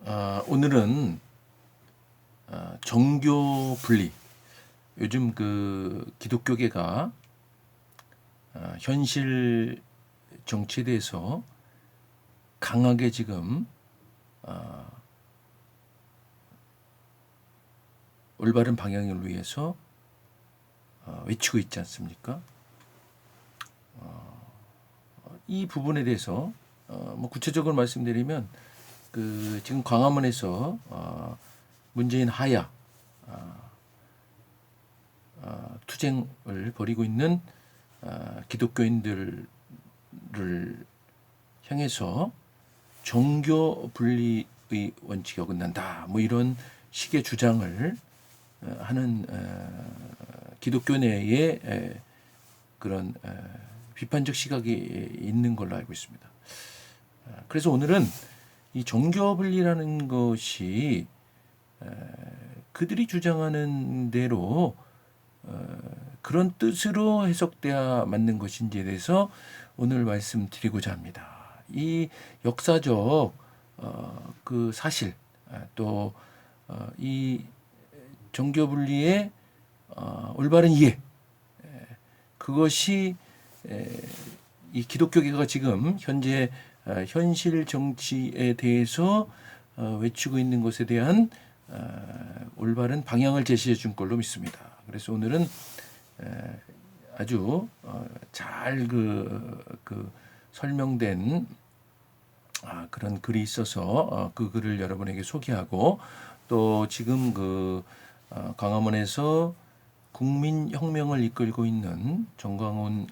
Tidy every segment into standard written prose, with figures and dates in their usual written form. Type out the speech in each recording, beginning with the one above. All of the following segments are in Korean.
오늘은 정교 분리. 요즘 기독교계가 현실 정치에 대해서 강하게 지금 올바른 방향을 위해서 외치고 있지 않습니까? 이 부분에 대해서 구체적으로 말씀드리면 지금 광화문에서 문재인 하야 투쟁을 벌이고 있는 기독교인들을 향해서 정교 분리의 원칙이 어긋난다. 이런 식의 주장을 하는 기독교 내에 그런 비판적 시각이 있는 걸로 알고 있습니다. 그래서 오늘은 이 정교 분리라는 것이 그들이 주장하는 대로 그런 뜻으로 해석돼야 맞는 것인지에 대해서 오늘 말씀드리고자 합니다. 이 역사적 그 사실 또 이 정교 분리의 올바른 이해, 그것이 이 기독교계가 지금 현재 현실 정치에 대해서 외치고 있는 것에 대한 올바른 방향을 제시해 준 걸로 믿습니다. 그래서 오늘은 아주 잘 설명된 그런 글이 있어서 그 글을 여러분에게 소개하고, 또 지금 광화문에서 국민혁명을 이끌고 있는 정광훈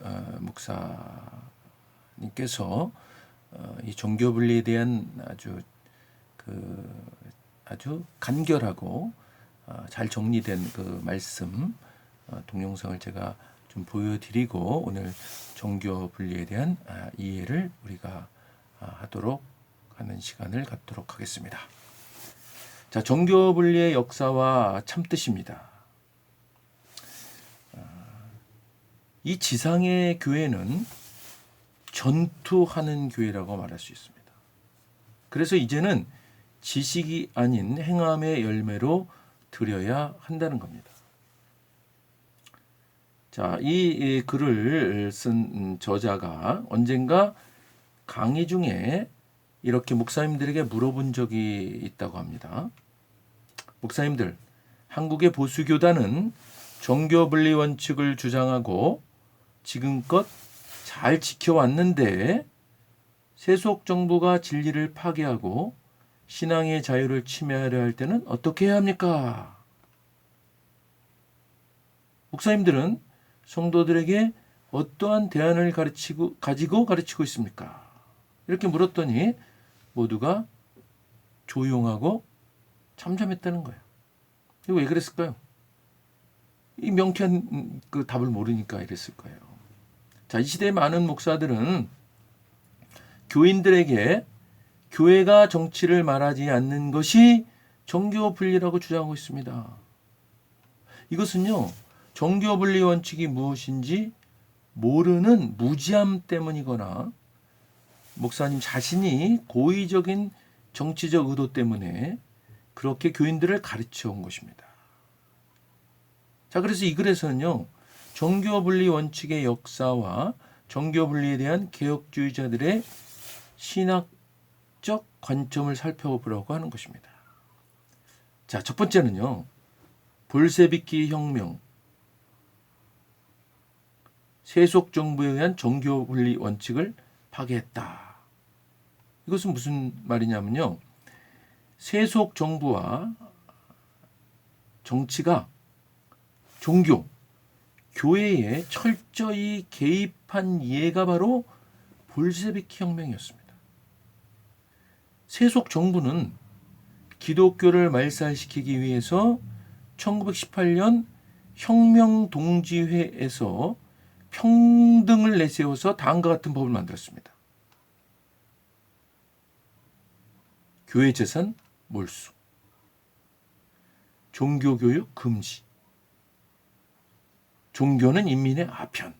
목사님께서 이 정교 분리에 대한 아주 간결하고 잘 정리된 그 말씀 동영상을 제가 좀 보여드리고, 오늘 정교 분리에 대한 이해를 우리가 하도록 하는 시간을 갖도록 하겠습니다. 자, 정교 분리의 역사와 참뜻입니다. 이 지상의 교회는 전투하는 교회라고 말할 수 있습니다. 그래서 이제는 지식이 아닌 행함의 열매로 드려야 한다는 겁니다. 자, 이 글을 쓴 저자가 언젠가 강의 중에 이렇게 목사님들에게 물어본 적이 있다고 합니다. 목사님들, 한국의 보수교단은 정교 분리 원칙을 주장하고 지금껏 잘 지켜왔는데 세속 정부가 진리를 파괴하고 신앙의 자유를 침해하려 할 때는 어떻게 해야 합니까? 목사님들은 성도들에게 어떠한 대안을 가지고 가르치고 있습니까? 이렇게 물었더니 모두가 조용하고 잠잠했다는 거예요. 이거 왜 그랬을까요? 이 명쾌한 그 답을 모르니까 이랬을 거예요. 자, 이 시대의 많은 목사들은 교인들에게 교회가 정치를 말하지 않는 것이 정교 분리라고 주장하고 있습니다. 이것은요, 정교 분리 원칙이 무엇인지 모르는 무지함 때문이거나 목사님 자신이 고의적인 정치적 의도 때문에 그렇게 교인들을 가르쳐 온 것입니다. 자, 그래서 이 글에서는요, 정교 분리 원칙의 역사와 정교 분리에 대한 개혁주의자들의 신학적 관점을 살펴보려고 하는 것입니다. 자, 첫 번째는요, 볼셰비키 혁명, 세속 정부에 의한 정교 분리 원칙을 파괴했다. 이것은 무슨 말이냐면요, 세속 정부와 정치가 종교, 교회에 철저히 개입한 예가 바로 볼셰비키 혁명이었습니다. 세속 정부는 기독교를 말살시키기 위해서 1918년 혁명동지회에서 평등을 내세워서 다음과 같은 법을 만들었습니다. 교회 재산 몰수, 종교교육 금지, 종교는 인민의 아편.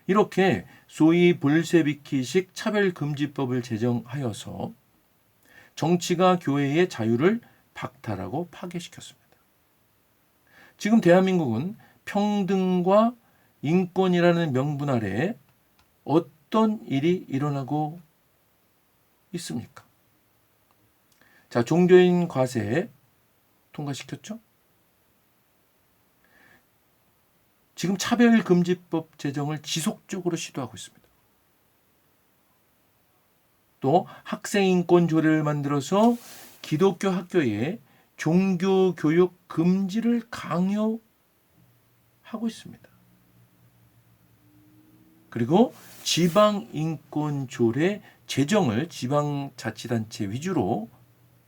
이렇게 소위 볼셰비키식 차별금지법을 제정하여서 정치가 교회의 자유를 박탈하고 파괴시켰습니다. 지금 대한민국은 평등과 인권이라는 명분 아래 어떤 일이 일어나고 있습니까? 자, 종교인 과세 통과시켰죠? 지금 차별금지법 제정을 지속적으로 시도하고 있습니다. 또 학생인권 조례를 만들어서 기독교 학교에 종교교육 금지를 강요하고 있습니다. 그리고 지방인권조례 제정을 지방자치단체 위주로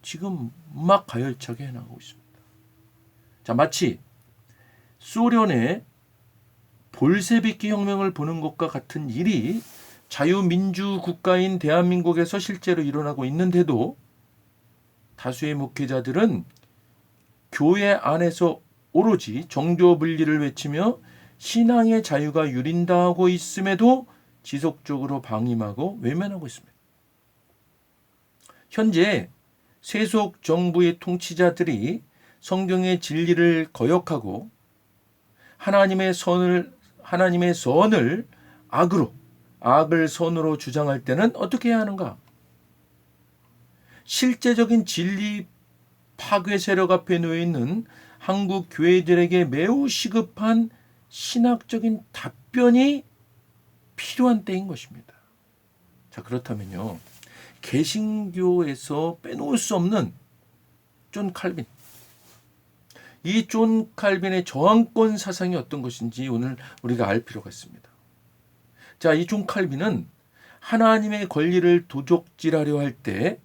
지금 막 가열차게 해나가고 있습니다. 자, 마치 소련의 볼세비키 혁명을 보는 것과 같은 일이 자유민주 국가인 대한민국에서 실제로 일어나고 있는데도 다수의 목회자들은 교회 안에서 오로지 정교 분리를 외치며 신앙의 자유가 유린다고 있음에도 지속적으로 방임하고 외면하고 있습니다. 현재 세속 정부의 통치자들이 성경의 진리를 거역하고 하나님의 선을 악을 선으로 주장할 때는 어떻게 해야 하는가? 실제적인 진리 파괴 세력 앞에 놓여 있는 한국 교회들에게 매우 시급한 신학적인 답변이 필요한 때인 것입니다. 자, 그렇다면요, 개신교에서 빼놓을 수 없는 존 칼빈, 이 존 칼빈의 저항권 사상이 어떤 것인지 오늘 우리가 알 필요가 있습니다. 자, 이 존 칼빈은 하나님의 권리를 도적질하려 할 때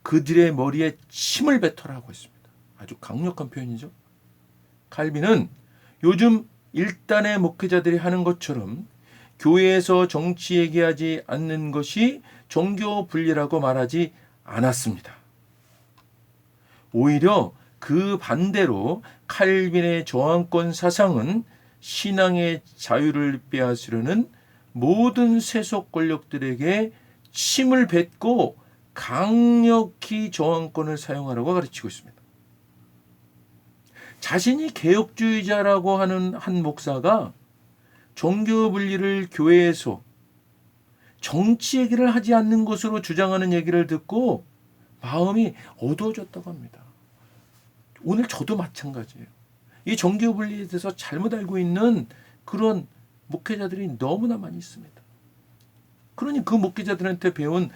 그들의 머리에 침을 뱉어라고 했습니다. 아주 강력한 표현이죠. 칼빈은 요즘 일단의 목회자들이 하는 것처럼 교회에서 정치 얘기하지 않는 것이 종교 분리라고 말하지 않았습니다. 오히려 그 반대로 칼빈의 저항권 사상은 신앙의 자유를 빼앗으려는 모든 세속 권력들에게 침을 뱉고 강력히 저항권을 사용하라고 가르치고 있습니다. 자신이 개혁주의자라고 하는 한 목사가 종교 분리를 교회에서 정치 얘기를 하지 않는 것으로 주장하는 얘기를 듣고 마음이 어두워졌다고 합니다. 오늘 저도 마찬가지예요. 이 종교 분리에 대해서 잘못 알고 있는 그런 목회자들이 너무나 많이 있습니다. 그러니 그 목회자들한테 배운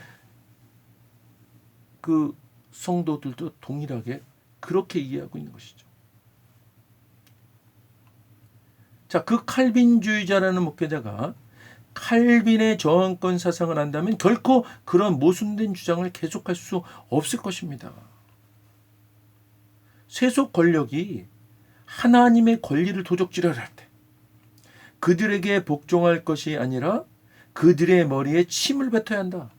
그 성도들도 동일하게 그렇게 이해하고 있는 것이죠. 자, 그 칼빈주의자라는 목회자가 칼빈의 저항권 사상을 한다면 결코 그런 모순된 주장을 계속할 수 없을 것입니다. 세속 권력이 하나님의 권리를 도적질할 때 그들에게 복종할 것이 아니라 그들의 머리에 침을 뱉어야 한다.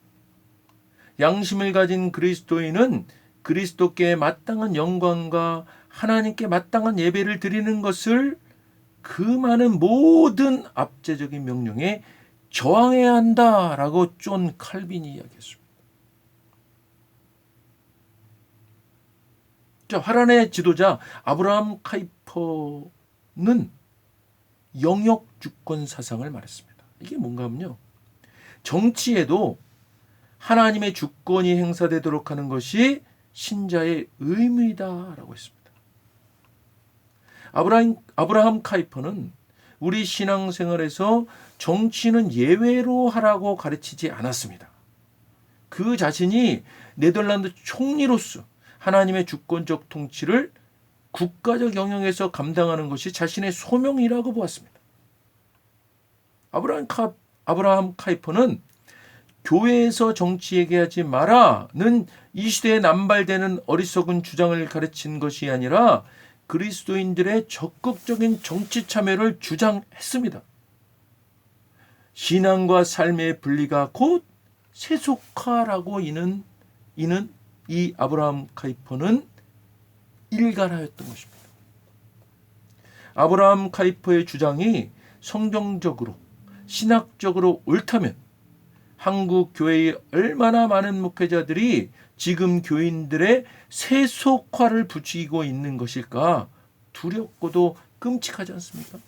양심을 가진 그리스도인은 그리스도께 마땅한 영광과 하나님께 마땅한 예배를 드리는 것을 그 많은 모든 압제적인 명령에 저항해야 한다라고 존 칼빈이 이야기했습니다. 자, 화란의 지도자 아브라함 카이퍼는 영역 주권 사상을 말했습니다. 이게 뭔가 하면요, 정치에도 하나님의 주권이 행사되도록 하는 것이 신자의 의무이다라고 했습니다. 아브라함 카이퍼는 우리 신앙생활에서 정치는 예외로 하라고 가르치지 않았습니다. 그 자신이 네덜란드 총리로서 하나님의 주권적 통치를 국가적 영역에서 감당하는 것이 자신의 소명이라고 보았습니다. 아브라함 카이퍼는 교회에서 정치 얘기하지 마라는 이 시대에 남발되는 어리석은 주장을 가르친 것이 아니라 그리스도인들의 적극적인 정치 참여를 주장했습니다. 신앙과 삶의 분리가 곧 세속화라고 이는 이 아브라함 카이퍼는 일갈하였던 것입니다. 아브라함 카이퍼의 주장이 성경적으로 신학적으로 옳다면 한국 교회의 얼마나 많은 목회자들이 지금 교인들의 세속화를 부추기고 있는 것일까 두렵고도 끔찍하지 않습니까?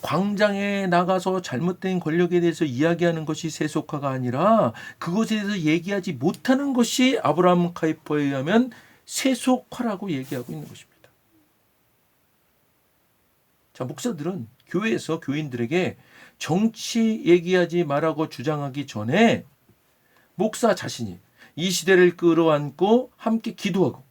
광장에 나가서 잘못된 권력에 대해서 이야기하는 것이 세속화가 아니라 그것에 대해서 얘기하지 못하는 것이 아브라함 카이퍼에 의하면 세속화라고 얘기하고 있는 것입니다. 자, 목사들은 교회에서 교인들에게 정치 얘기하지 말라고 주장하기 전에 목사 자신이 이 시대를 끌어안고 함께 기도하고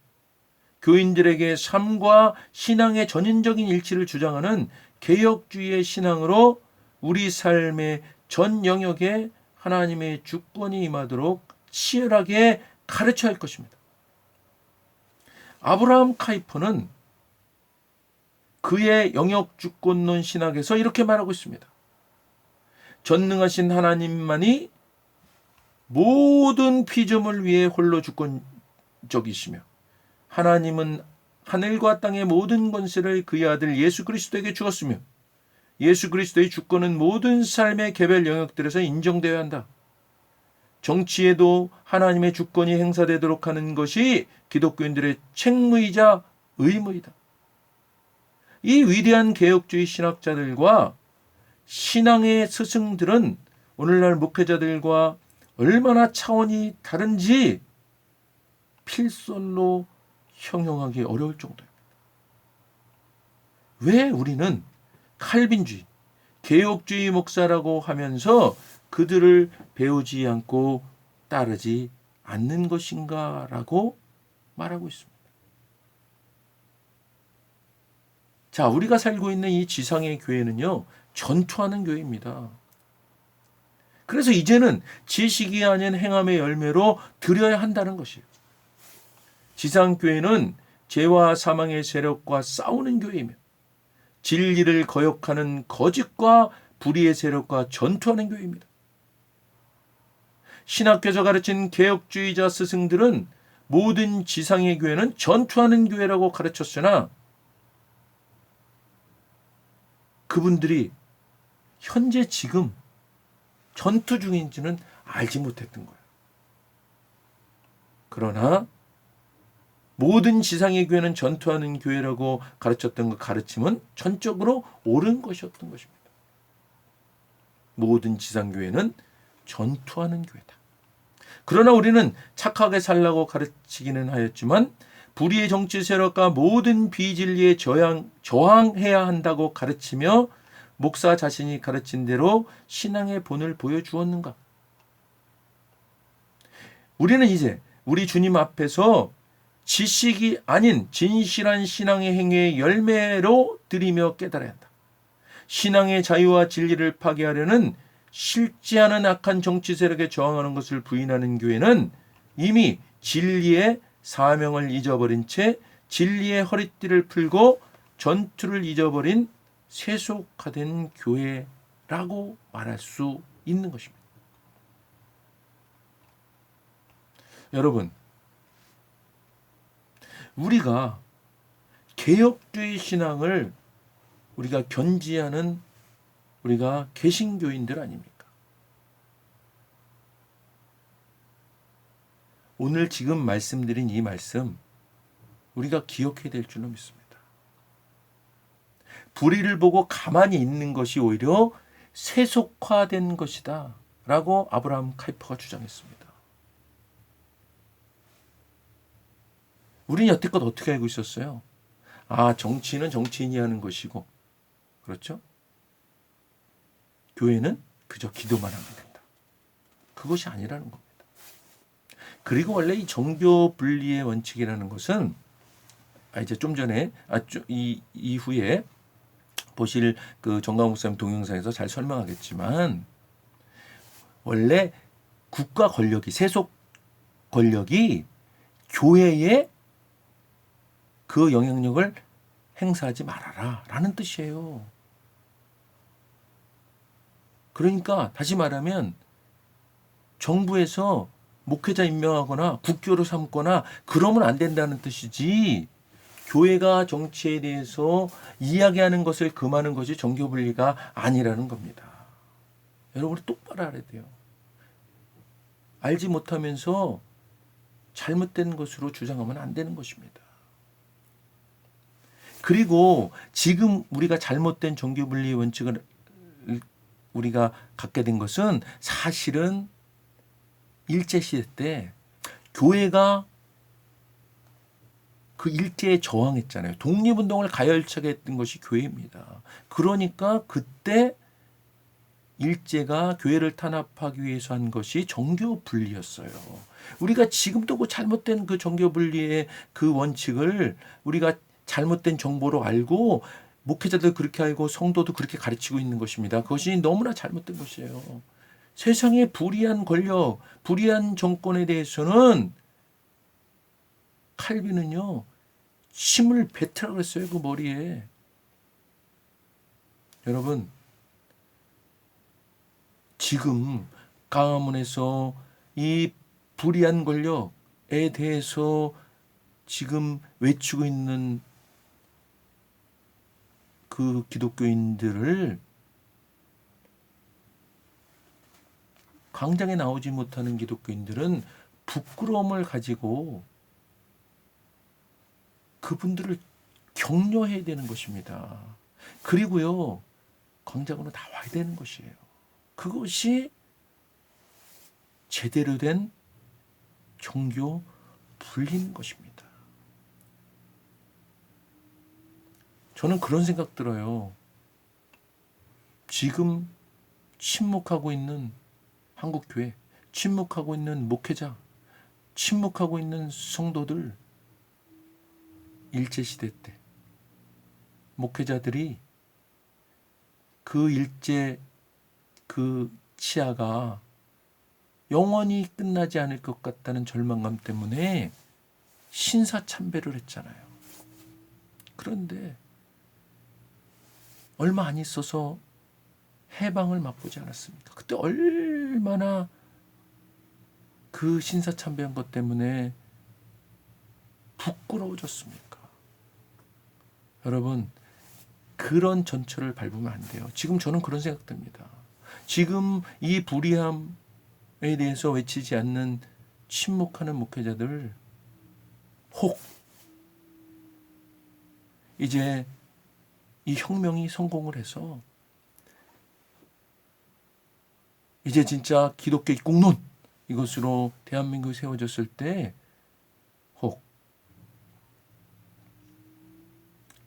교인들에게 삶과 신앙의 전인적인 일치를 주장하는 개혁주의의 신앙으로 우리 삶의 전 영역에 하나님의 주권이 임하도록 치열하게 가르쳐야 할 것입니다. 아브라함 카이퍼는 그의 영역 주권론 신학에서 이렇게 말하고 있습니다. 전능하신 하나님만이 모든 피조물 위에 홀로 주권적이시며 하나님은 하늘과 땅의 모든 권세를 그의 아들 예수 그리스도에게 주었으며 예수 그리스도의 주권은 모든 삶의 개별 영역들에서 인정되어야 한다. 정치에도 하나님의 주권이 행사되도록 하는 것이 기독교인들의 책무이자 의무이다. 이 위대한 개혁주의 신학자들과 신앙의 스승들은 오늘날 목회자들과 얼마나 차원이 다른지 필설로 형용하기 어려울 정도입니다. 왜 우리는 칼빈주의, 개혁주의 목사라고 하면서 그들을 배우지 않고 따르지 않는 것인가 라고 말하고 있습니다. 자, 우리가 살고 있는 이 지상의 교회는요, 전투하는 교회입니다. 그래서 이제는 지식이 아닌 행함의 열매로 드려야 한다는 것이에요. 지상교회는 죄와 사망의 세력과 싸우는 교회이며 진리를 거역하는 거짓과 불의의 세력과 전투하는 교회입니다. 신학교에서 가르친 개혁주의자 스승들은 모든 지상의 교회는 전투하는 교회라고 가르쳤으나 그분들이 현재 지금 전투 중인지는 알지 못했던 거예요. 그러나 모든 지상의 교회는 전투하는 교회라고 가르쳤던 그 가르침은 전적으로 옳은 것이었던 것입니다. 모든 지상교회는 전투하는 교회다. 그러나 우리는 착하게 살라고 가르치기는 하였지만 불의의 정치 세력과 모든 비진리에 저항해야 한다고 가르치며 목사 자신이 가르친 대로 신앙의 본을 보여주었는가? 우리는 이제 우리 주님 앞에서 지식이 아닌 진실한 신앙의 행위의 열매로 드리며 깨달아야 한다. 신앙의 자유와 진리를 파괴하려는 싫지 않은 악한 정치 세력에 저항하는 것을 부인하는 교회는 이미 진리의 사명을 잊어버린 채 진리의 허리띠를 풀고 전투를 잊어버린 세속화된 교회라고 말할 수 있는 것입니다. 여러분, 우리가 개혁주의 신앙을 우리가 견지하는 우리가 개신교인들 아닙니까? 오늘 지금 말씀드린 이 말씀 우리가 기억해야 될 줄로 믿습니다. 불의를 보고 가만히 있는 것이 오히려 세속화된 것이다 라고 아브라함 카이퍼가 주장했습니다. 우리는 여태껏 어떻게 알고 있었어요? 아, 정치는 정치인이 하는 것이고, 그렇죠? 교회는 그저 기도만 하면 된다. 그것이 아니라는 겁니다. 그리고 원래 이 정교 분리의 원칙이라는 것은 이제 좀 전에 이 이후에 보실 그 정강 목사님 동영상에서 잘 설명하겠지만 원래 국가 권력이 세속 권력이 교회에 그 영향력을 행사하지 말아라 라는 뜻이에요. 그러니까 다시 말하면 정부에서 목회자 임명하거나 국교로 삼거나 그러면 안 된다는 뜻이지 교회가 정치에 대해서 이야기하는 것을 금하는 것이 정교분리가 아니라는 겁니다. 여러분이 똑바로 알아야 돼요. 알지 못하면서 잘못된 것으로 주장하면 안 되는 것입니다. 그리고 지금 우리가 잘못된 종교분리 원칙을 우리가 갖게 된 것은 사실은 일제시대 때 교회가 그 일제에 저항했잖아요. 독립운동을 가열차게 했던 것이 교회입니다. 그러니까 그때 일제가 교회를 탄압하기 위해서 한 것이 정교 분리였어요. 우리가 지금도 그 잘못된 그 정교 분리의 그 원칙을 우리가 잘못된 정보로 알고 목회자들 그렇게 알고 성도도 그렇게 가르치고 있는 것입니다. 그것이 너무나 잘못된 것이에요. 세상의 불의한 권력, 불의한 정권에 대해서는 칼빈은요, 침을 뱉으라고 그랬어요, 그 머리에. 여러분, 지금 강화문에서 이 불의한 권력에 대해서 지금 외치고 있는 그 기독교인들을 광장에 나오지 못하는 기독교인들은 부끄러움을 가지고 그분들을 격려해야 되는 것입니다. 그리고요, 광장으로 나와야 되는 것이에요. 그것이 제대로 된 종교 분리인 것입니다. 저는 그런 생각 들어요. 지금 침묵하고 있는 한국교회, 침묵하고 있는 목회자, 침묵하고 있는 성도들, 일제시대 때 목회자들이 그 일제 그 치하가 영원히 끝나지 않을 것 같다는 절망감 때문에 신사참배를 했잖아요. 그런데 얼마 안 있어서 해방을 맛보지 않았습니까? 그때 얼마나 그 신사참배한 것 때문에 부끄러워졌습니까? 여러분, 그런 전철을 밟으면 안 돼요. 지금 저는 그런 생각 듭니다. 지금 이 불의함에 대해서 외치지 않는 침묵하는 목회자들, 혹 이제 이 혁명이 성공을 해서 이제 진짜 기독교의 국론, 이것으로 대한민국이 세워졌을 때 혹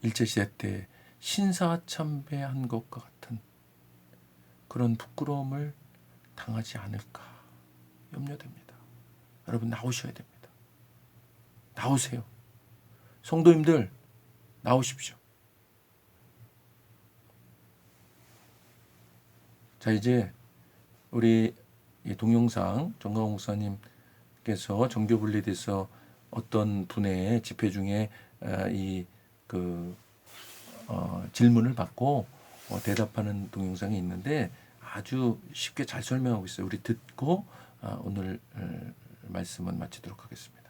일제시대 때 신사참배한 것과 같은 그런 부끄러움을 당하지 않을까 염려됩니다. 여러분, 나오셔야 됩니다. 나오세요. 성도님들, 나오십시오. 자, 이제 우리 동영상 정강호 목사님께서 정교분리에 대해서 어떤 분의 집회 중에 질문을 받고 대답하는 동영상이 있는데 아주 쉽게 잘 설명하고 있어요. 우리 듣고 오늘 말씀은 마치도록 하겠습니다.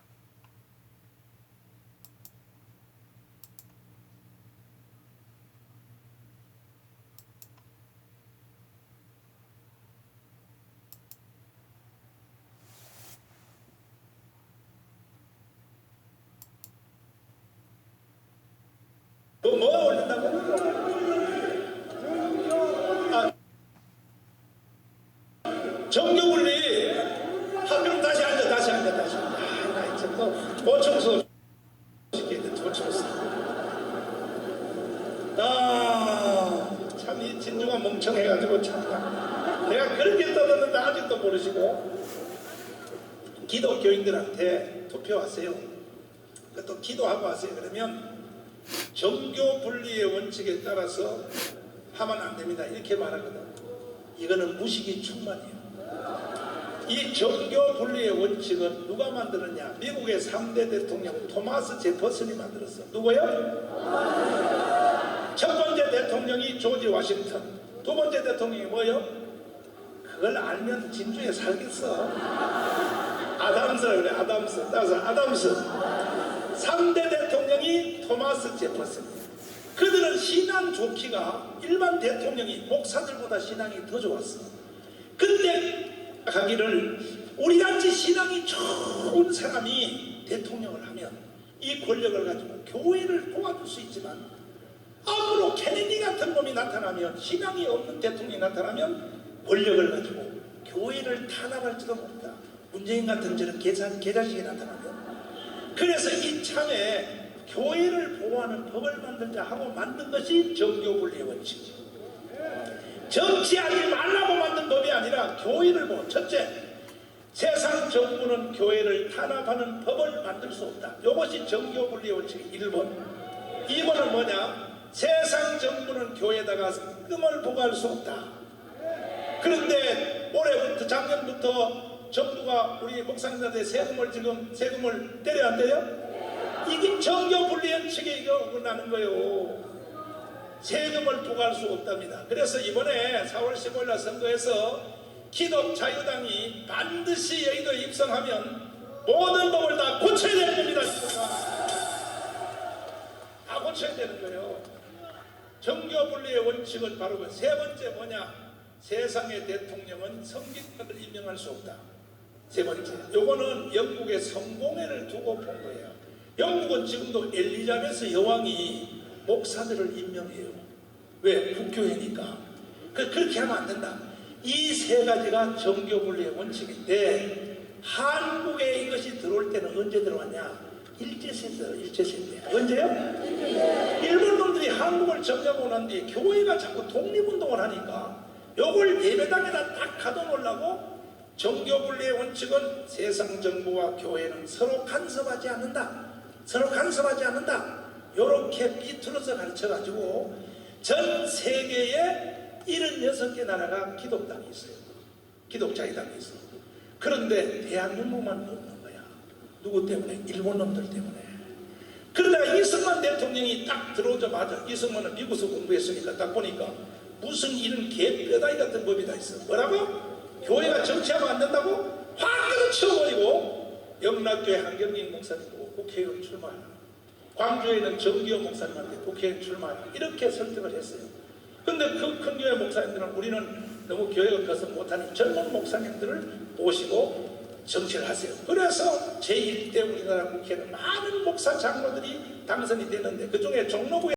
뭐 올린다고? 정교분리 한 명 다시 앉아. 나 이제 또 보청소 시키는데 보청소. 참 이 진주가 멍청해가지고 참 내가 그렇게 떠드는데 아직도 모르시고 기독교인들한테 투표하세요. 또 기도하고 하세요. 그러면 정교 분리의 원칙에 따라서 하면 안 됩니다. 이렇게 말하거든. 이거는 무식이 충만이에요. 이 정교 분리의 원칙은 누가 만들었냐? 미국의 3대 대통령 토마스 제퍼슨이 만들었어. 누구요? 첫 번째 대통령이 조지 워싱턴. 두 번째 대통령이 뭐요? 그걸 알면 진주에 살겠어. 아담스 그래. 아담스. 따라서 아담스. 3대 대통령이 토마스 제퍼슨. 그들은 신앙 좋기가 일반 대통령이 목사들보다 신앙이 더 좋았어. 그런데 가기를 우리같이 신앙이 좋은 사람이 대통령을 하면 이 권력을 가지고 교회를 도와줄 수 있지만, 앞으로 케네디 같은 놈이 나타나면, 신앙이 없는 대통령이 나타나면 권력을 가지고 교회를 탄압할지도 모른다. 문재인 같은 저런 개자식이 나타나면. 그래서 이참에 교회를 보호하는 법을 만들자 하고 만든 것이 정교분리의 원칙이죠. 정치하지 말라고 만든 법이 아니라 교회를 보호. 첫째, 세상 정부는 교회를 탄압하는 법을 만들 수 없다. 이것이 정교분리의 원칙의 1번. 2번은 뭐냐? 세상 정부는 교회에다가 세금을 부과할 수 없다. 그런데 올해부터, 작년부터 정부가 우리 목사님들한테 세금을 때려 안 때려? 이게 정교분리 원칙에 이거 어긋나는 거예요. 세금을 부과할 수 없답니다. 그래서 이번에 4월 15일 날 선거에서 기독자유당이 반드시 여의도에 입성하면 모든 법을 다 고쳐야 되는 겁니다. 다 고쳐야 되는 거예요. 정교분리의 원칙은 바로 그 세 번째 뭐냐? 세상의 대통령은 성직자를 임명할 수 없다. 세 번째, 요거는 영국의 성공회를 두고 본 거예요. 영국은 지금도 엘리자베스 여왕이 목사들을 임명해요. 왜? 국교회니까. 그렇게 하면 안 된다. 이 세 가지가 정교분리의 원칙인데, 한국에 이것이 들어올 때는 언제 들어왔냐? 일제시대. 언제요? 일본 놈들이 한국을 점령하고 난 뒤에 교회가 자꾸 독립운동을 하니까 요걸 예배당에다 딱 가둬놓으려고, 정교분리의 원칙은 세상 정부와 교회는 서로 간섭하지 않는다. 서로 간섭하지 않는다. 요렇게 비틀어서 가르쳐가지고 전 세계에 76개 나라가 기독당이 있어요. 기독자유당이 있어요. 그런데 대한민국만 없는 거야. 누구 때문에? 일본 놈들 때문에. 그러다가 이승만 대통령이 딱 들어오자마자, 이승만은 미국에서 공부했으니까 딱 보니까 무슨 이런 개뼈다귀 같은 법이 다 있어. 뭐라고? 교회가 정치하면 안 된다고? 확 끌어치워버리고 영락교회 한경림 목사님 보고 국회의원 출마하라. 광주에는 정기호 목사님한테 국회의원 출마하라. 이렇게 설득을 했어요. 근데 그 큰 교회 목사님들은 우리는 너무 교회가 커서 못하니 젊은 목사님들을 모시고 정치를 하세요. 그래서 제1대 우리나라 국회는 많은 목사 장로들이 당선이 됐는데, 그 중에 종로구에